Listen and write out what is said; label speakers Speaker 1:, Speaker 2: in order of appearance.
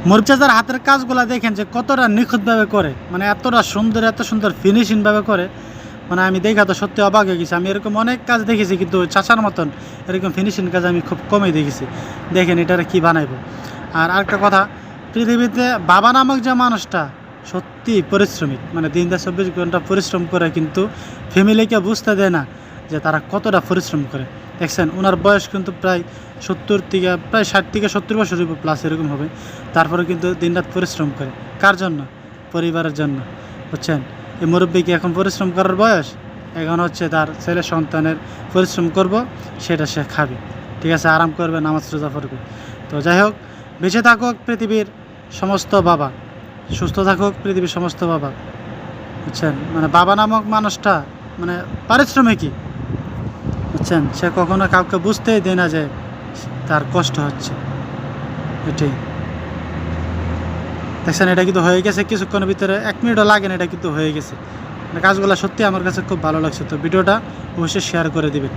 Speaker 1: মরিচাচার হাতের কাজগুলো দেখেন যে কতটা নিখুঁতভাবে করে, মানে এতটা সুন্দর, এত সুন্দর ফিনিশিংভাবে করে, মানে আমি দেখা তো সত্যি অবাক হয়ে গেছি। আমি এরকম অনেক কাজ দেখেছি, কিন্তু চাচার মতন এরকম ফিনিশিং কাজ আমি খুব কমই দেখেছি। দেখেন এটারে কী বানাইবো। আর আরেকটা কথা, পৃথিবীতে বাবা নামক যে মানুষটা সত্যি পরিশ্রমিক, মানে দিন 24 ঘন্টা পরিশ্রম করে, কিন্তু ফ্যামিলিকে বুঝতে দেয় না যে তারা কতটা পরিশ্রম করে। দেখছেন ওনার বয়স কিন্তু প্রায় 70 থেকে প্রায় 60 থেকে 70 বছর প্লাস এরকম হবে, তারপরে কিন্তু দিনরাত পরিশ্রম করে। কার জন্য? পরিবারের জন্য, বুঝছেন। এই মুরব্বীকে এখন পরিশ্রম করার বয়স, এখন হচ্ছে তার ছেলে সন্তানের পরিশ্রম করব, সেটা সে খাবে, ঠিক আছে, আরাম করবে, নামাজ রোজা পড়বে। তো যাই হোক, বেঁচে থাকুক পৃথিবীর সমস্ত বাবা, সুস্থ থাকুক পৃথিবীর সমস্ত বাবা, বুঝছেন। মানে বাবা নামক মানুষটা মানে পারিশ্রমিকই, বুঝছেন। সে কখনো কাউকে বুঝতেই দেয় না যে তার কষ্ট হচ্ছে, এটাই। দেখছেন এটা কিন্তু হয়ে গেছে কিছুক্ষণের ভিতরে, 1 মিনিটও লাগে না, এটা কিন্তু হয়ে গেছে। মানে কাজগুলো সত্যি আমার কাছে খুব ভালো লাগছে। তো ভিডিওটা অবশ্যই শেয়ার করে দিবেন।